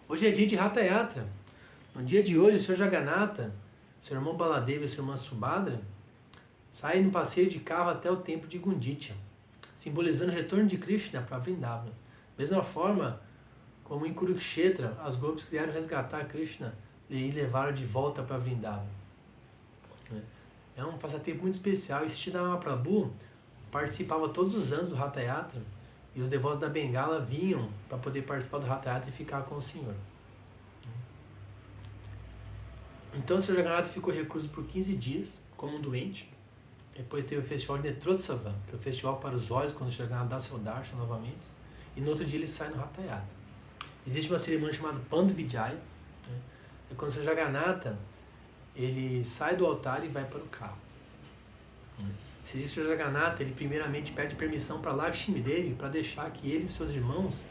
Hoje é dia de Ratha Yatra. No dia de hoje, o Sr. Jagannatha, seu irmão Baladeva e sua irmã Subhadra saem no passeio de carro até o templo de Gundicha, simbolizando o retorno de Krishna para Vrindavan. Mesma forma como em Kurukshetra, as gopis quiseram resgatar Krishna e levaram de volta para Vrindavan. É um passatempo muito especial. E Chaitanya Mahaprabhu participava todos os anos do Ratha Yatra e os devotos da Bengala vinham para poder participar do Ratha Yatra e ficar com o Senhor. Então o Sr. Jagannatha ficou recluso por 15 dias, como um doente. Depois teve o festival de Netrotsava, que é o festival para os olhos, quando o Sr. Jagannatha dá seu darshan novamente. E no outro dia ele sai no Ratha Yatra. Existe uma cerimônia chamada Pandu Vijaya, né? É quando o Sr. Jagannatha ele sai do altar e vai para o carro. Se existe o Sr. Jagannatha, ele primeiramente pede permissão para Lakshmi Devi para deixar que ele e seus irmãos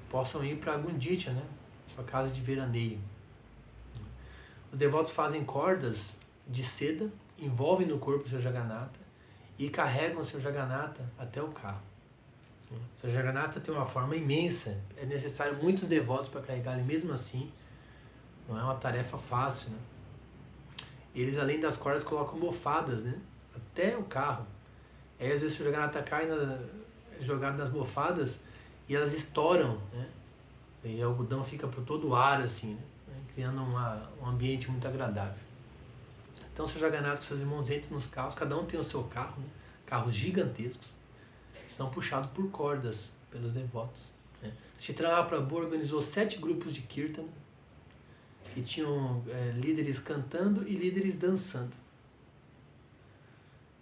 possam ir para Gundicha, né? Sua casa de veraneio. Os devotos fazem cordas de seda, envolvem no corpo o Sr. Jagannatha e carregam o Sr. Jagannatha até o carro. O Sr. Jagannatha tem uma forma imensa, é necessário muitos devotos para carregar ele, mesmo assim, não é uma tarefa fácil, né? Eles, além das cordas, colocam mofadas, né? Até o carro. Aí, às vezes, o Jagannatha cai jogado nas mofadas e elas estouram, né? E o algodão fica por todo o ar, assim, né? Criando um ambiente muito agradável. Então, o Sr. Jagannatha e seus irmãos entram nos carros, cada um tem o seu carro, né? Carros gigantescos, são puxados por cordas pelos devotos, né? Chaitanya Mahaprabhu organizou 7 grupos de Kirtana, que tinham líderes cantando e líderes dançando.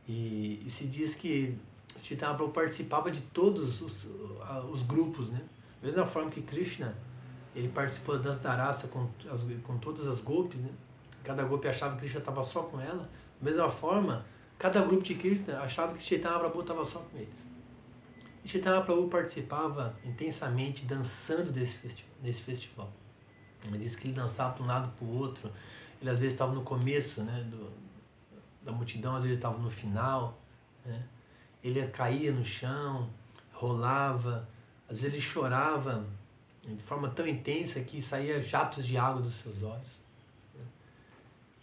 E se diz que Chaitanya Mahaprabhu participava de todos os grupos, né? Da mesma forma que Krishna, ele participou da dança da raça com todas as gopis, né? Cada gopi achava que Krishna estava só com ela. Da mesma forma, cada grupo de Kirtana achava que Chaitanya Mahaprabhu estava só com eles. E Chaitanya Mahaprabhu participava intensamente dançando nesse festival. Ele disse que ele dançava de um lado para o outro. Ele às vezes estava no começo, né, da multidão, às vezes estava no final, né? Ele caía no chão, rolava, às vezes ele chorava de forma tão intensa que saía jatos de água dos seus olhos, né?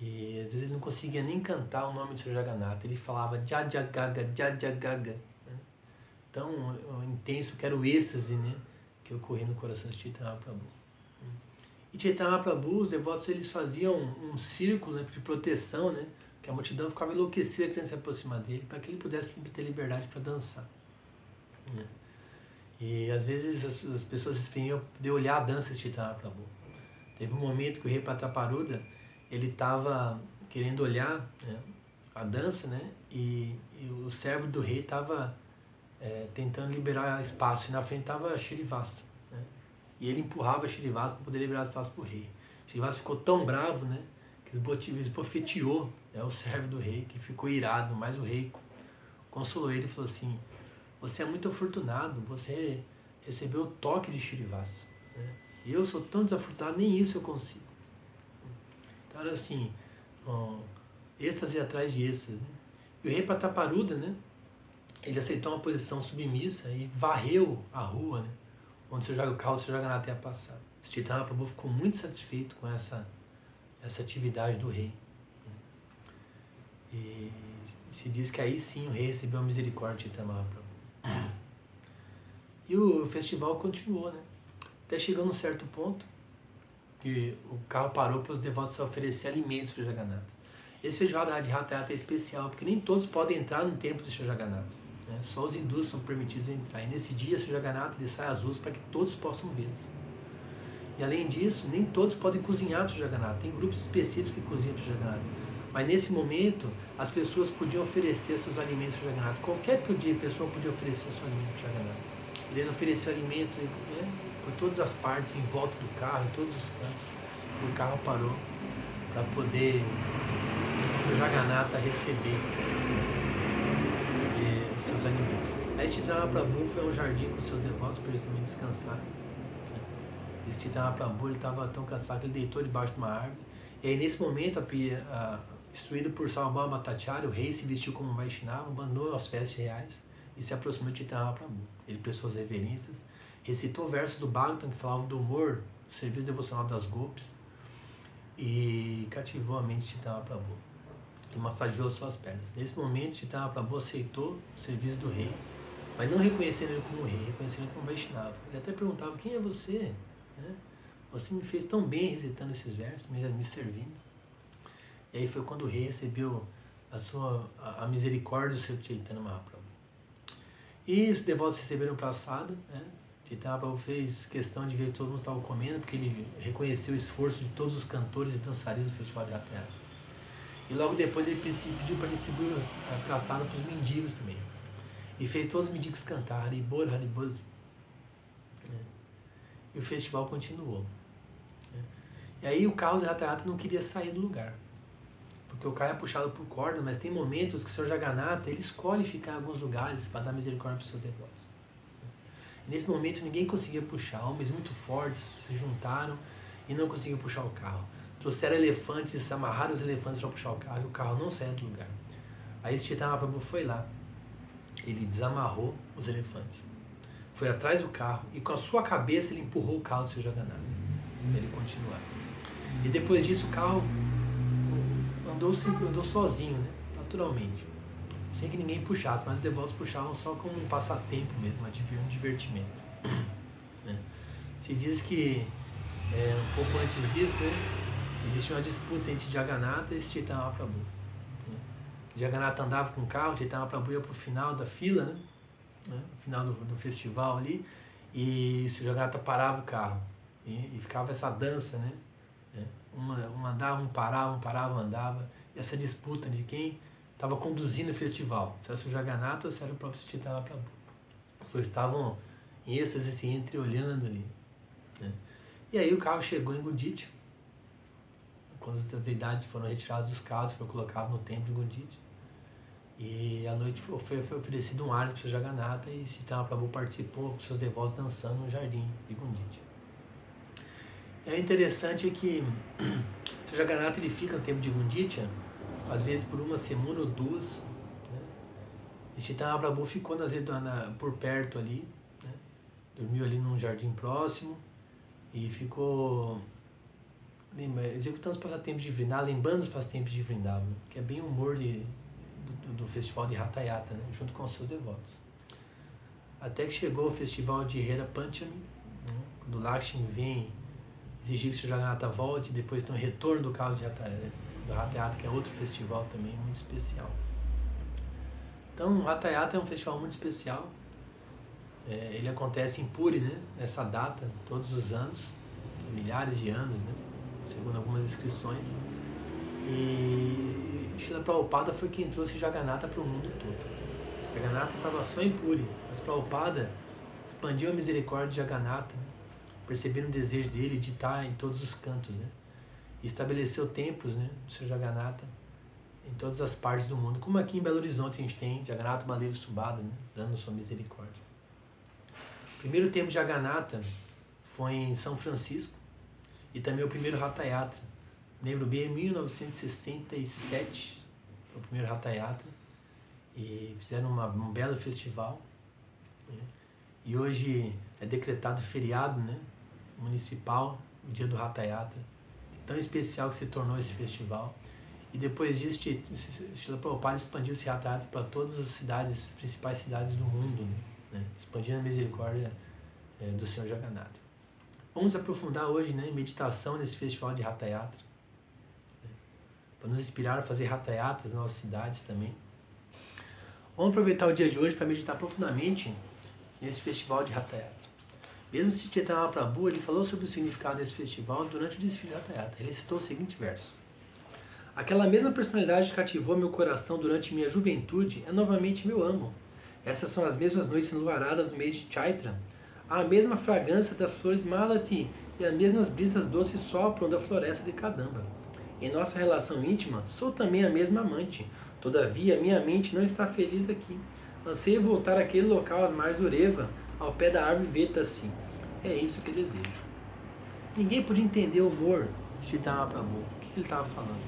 E às vezes ele não conseguia nem cantar o nome do Sr. Jagannatha. Ele falava Jajagaga, Jajagaga, né? Tão intenso que era o êxtase, né, que ocorria no coração de Chaitanya Mahaprabhu. E Chaitanya Mahaprabhu, os devotos, eles faziam um círculo, né, de proteção, né, que a multidão ficava enlouquecida querendo se aproximar dele, para que ele pudesse ter liberdade para dançar, né. E às vezes as pessoas se exprimiam de olhar a dança de Chaitanya Mahaprabhu. Teve um momento que o rei Prataparuda, ele estava querendo olhar, né, a dança, né, e o servo do rei estava tentando liberar espaço, e na frente estava Srinivasa, né. E ele empurrava Srinivasa para poder liberar espaço para o rei. Srinivasa ficou tão bravo, né, que esbofeteou, né, o servo do rei, que ficou irado, mas o rei consolou ele e falou assim: você é muito afortunado, você recebeu o toque de Srinivasa, né? E eu sou tão desafortunado, nem isso eu consigo. Então era assim, êxtase atrás de êxtase, né? E o rei Prataparuda, né, ele aceitou uma posição submissa e varreu a rua, né, onde o carro do Sr. Jagannatha ia passar. Chaitanya Mahaprabhu ficou muito satisfeito com essa atividade do rei, né? E se diz que aí sim o rei recebeu a misericórdia de Chaitanya Mahaprabhu. E o festival continuou, né? Até chegou num certo ponto que o carro parou para os devotos oferecer alimentos para o Jagannatha. Esse festival de Ratha Yatra é especial, porque nem todos podem entrar no templo do Sr. Jagannatha, né? Só os hindus são permitidos entrar. E nesse dia, o Sr. Jagannatha ele sai às ruas para que todos possam vê-los. E além disso, nem todos podem cozinhar para o Sr. Jagannatha. Tem grupos específicos que cozinham para o Sr. Jagannatha. Mas nesse momento, as pessoas podiam oferecer seus alimentos para o Jagannatha. Qualquer pessoa podia oferecer seu alimento para o Jagannatha. Eles ofereciam alimento, né, por todas as partes, em volta do carro, em todos os cantos. E o carro parou para poder o Sr. Jagannatha receber os seus alimentos. Aí Chaitanya Mahaprabhu foi ao jardim com os seus devotos para eles também descansarem. Esse Chaitanya Mahaprabhu estava tão cansado que ele deitou debaixo de uma árvore. E aí nesse momento, instruído por Sarvabhauma Bhattacharya, o rei se vestiu como Vaishnava, abandonou as festas reais e se aproximou de Chaitanya Mahaprabhu. Ele prestou as reverências recitou versos do Bhagavatam que falavam do humor, do serviço devocional das golpes, e cativou a mente de Chaitanya Prabhu, e massageou suas pernas. Nesse momento, Chaitanya Prabhu aceitou o serviço do rei, mas não reconhecendo ele como rei, reconhecendo ele como Vaishnava. Ele até perguntava: quem é você? Você me fez tão bem recitando esses versos, me servindo. E aí foi quando o rei recebeu a misericórdia do seu Chaitanya Mahaprabhu. E os devotos receberam praçada, Chaitanya Prabhu fez questão de ver que todo mundo estava comendo, porque ele reconheceu o esforço de todos os cantores e dançarinos do Festival de Hatha Yatra. E logo depois ele pediu para distribuir a praçada para os mendigos também. E fez todos os mendigos cantar Haribol, Haribol. E o festival continuou. E aí o carro de Hatha Yatra não queria sair do lugar, porque o carro é puxado por corda, mas tem momentos que o Senhor Jagannatha, ele escolhe ficar em alguns lugares para dar misericórdia para os seus devotos. E nesse momento ninguém conseguia puxar, homens muito fortes se juntaram e não conseguiam puxar o carro. Trouxeram elefantes, amarraram os elefantes para puxar o carro e o carro não saía do lugar. Aí Chaitanya Prabhu foi lá, ele desamarrou os elefantes, foi atrás do carro e com a sua cabeça ele empurrou o carro do seu Jagannatha para ele continuar. E depois disso o carro andou sozinho, naturalmente, sem que ninguém puxasse, mas os devotos puxavam só como um passatempo mesmo, um divertimento. Se diz que um pouco antes disso, existia uma disputa entre Jagannatha e Chaitanya Prabhu. Jagannatha andava com o carro, Chaitanya Prabhu ia para o final da fila, no final do festival ali, e o Jagannatha parava o carro e ficava essa dança, um andava, um parava, andava, e essa disputa de quem estava conduzindo o festival, se era o Jagannatha ou se era o próprio Chaitanya Prabhu. Os dois estavam em êxtase, se entreolhando ali. E aí o carro chegou em Gunditcha, quando as deidades foram retiradas dos carros, foi colocado no templo de Gunditcha. E à noite foi oferecido um ar para o Jagannatha e Chaitanya Prabhu participou com seus devotos dançando no jardim de Gunditcha. É interessante que o Jagannatha ele fica no templo de Gunditcha, às vezes por uma semana ou duas. E Chaitanya Prabhu ficou por perto ali, dormiu ali num jardim próximo e ficou executando os passatempos de Vrindavan, lembrando os passatempos de Vrindavan, que é bem o humor do festival de Hatha Yatra, junto com os seus devotos. Até que chegou o festival de Hera Panchami, quando Lakshmi vem exigir que o Jagannatha volte, e depois tem o retorno do carro do Hatha Yatra, que é outro festival também muito especial. Então, o Hatha Yatra é um festival muito especial. Ele acontece em Puri, nessa data, todos os anos, milhares de anos, segundo algumas inscrições. E Srila Prabhupada foi quem trouxe Jagannatha para o mundo todo. Jagannatha estava só em Puri, mas Prabhupada expandiu a misericórdia de Jagannatha, percebendo o desejo dele de estar em todos os cantos, e estabeleceu templos, do seu Jagannatha em todas as partes do mundo, como aqui em Belo Horizonte a gente tem Jagannatha Baladev Subhadra, dando sua misericórdia. O primeiro templo de Jagannatha foi em São Francisco e também o primeiro Hatha Yatra. Lembro bem, em 1967 foi o primeiro Hatha Yatra e fizeram um belo festival. E hoje é decretado feriado, municipal, o dia do Hatha Yatra. Tão especial que se tornou esse festival. E depois disso, Srila Prabhupada expandiu esse Hatha Yatra para todas as principais cidades do mundo, expandindo a misericórdia do Senhor Jagannatha. Vamos aprofundar hoje em meditação nesse festival de Hatha Yatra, para nos inspirar a fazer Hatha Yatras nas nossas cidades também. Vamos aproveitar o dia de hoje para meditar profundamente nesse festival de Hatha Yatra. Mesmo se Chaitanya Prabhu ele falou sobre o significado desse festival durante o desfile de Hatha Yatra. Ele citou o seguinte verso: aquela mesma personalidade que cativou meu coração durante minha juventude é novamente meu amo. Essas são as mesmas noites enluaradas no mês de Chaitra. Há a mesma fragrância das flores Malati e as mesmas brisas doces sopram da floresta de Kadamba. Em nossa relação íntima, sou também a mesma amante. Todavia, minha mente não está feliz aqui. Anseio voltar àquele local às margens do Ureva, ao pé da árvore Vetasi. É isso que desejo. Ninguém podia entender o humor de Chaitanya Prabhu. O que ele estava falando?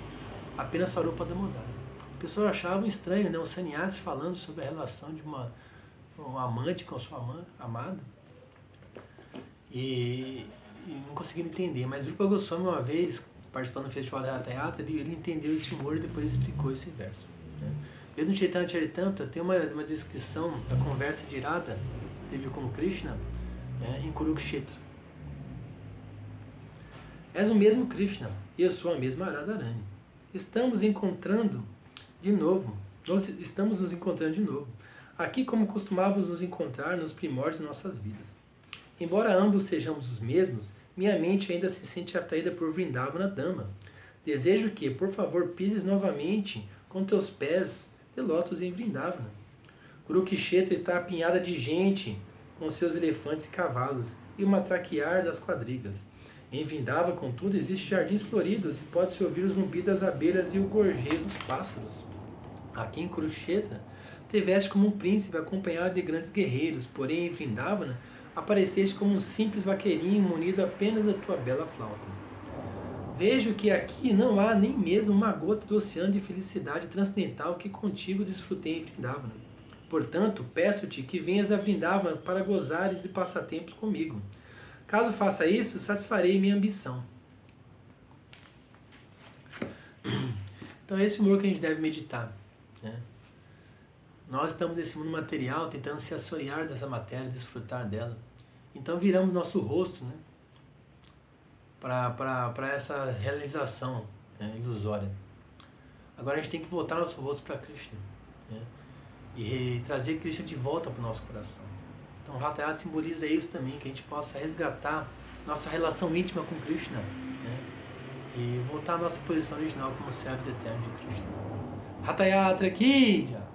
Apenas Swarupa Damodara. As pessoas achavam estranho, um sannyasi falando sobre a relação de um amante com a sua amada. e não conseguiram entender. Mas o Rupa Goswami, uma vez, participando do festival da Hatha Yatra, ele entendeu esse humor e depois explicou esse verso. Né? Mesmo no Chaitanya Charitamrita tem uma descrição da conversa de Radha que teve com Krishna em Kurukshetra. És o mesmo Krishna e eu sou a mesma Radharani. Estamos nos encontrando de novo. Aqui como costumávamos nos encontrar nos primórdios de nossas vidas. Embora ambos sejamos os mesmos, minha mente ainda se sente atraída por Vrindavana Dama. Desejo que, por favor, pises novamente com teus pés de lótus em Vrindavana. Kurukshetra está apinhada de gente com seus elefantes e cavalos e o matraquear das quadrigas. Em Vrindavana, contudo, existem jardins floridos e pode-se ouvir o zumbi das abelhas e o gorjeio dos pássaros. Aqui em Kurukshetra, te veste como um príncipe acompanhado de grandes guerreiros, porém em Vrindavana apareceste como um simples vaqueirinho munido apenas da tua bela flauta. Vejo que aqui não há nem mesmo uma gota do oceano de felicidade transcendental que contigo desfrutei em Vrindavana. Portanto, peço-te que venhas a Vrindavana para gozares de passatempos comigo. Caso faça isso, satisfarei minha ambição. Então, esse humor que a gente deve meditar. Né? Nós estamos nesse mundo material tentando se assorear dessa matéria, desfrutar dela. Então, viramos nosso rosto, né? Para essa realização, né, ilusória. Agora a gente tem que voltar nosso rosto para Krishna, né? E trazer Krishna de volta para o nosso coração. Então o Hatha Yatra simboliza isso também, que a gente possa resgatar nossa relação íntima com Krishna, né? E voltar à nossa posição original como servos eternos de Krishna. Hatha Yatra Ki Jai!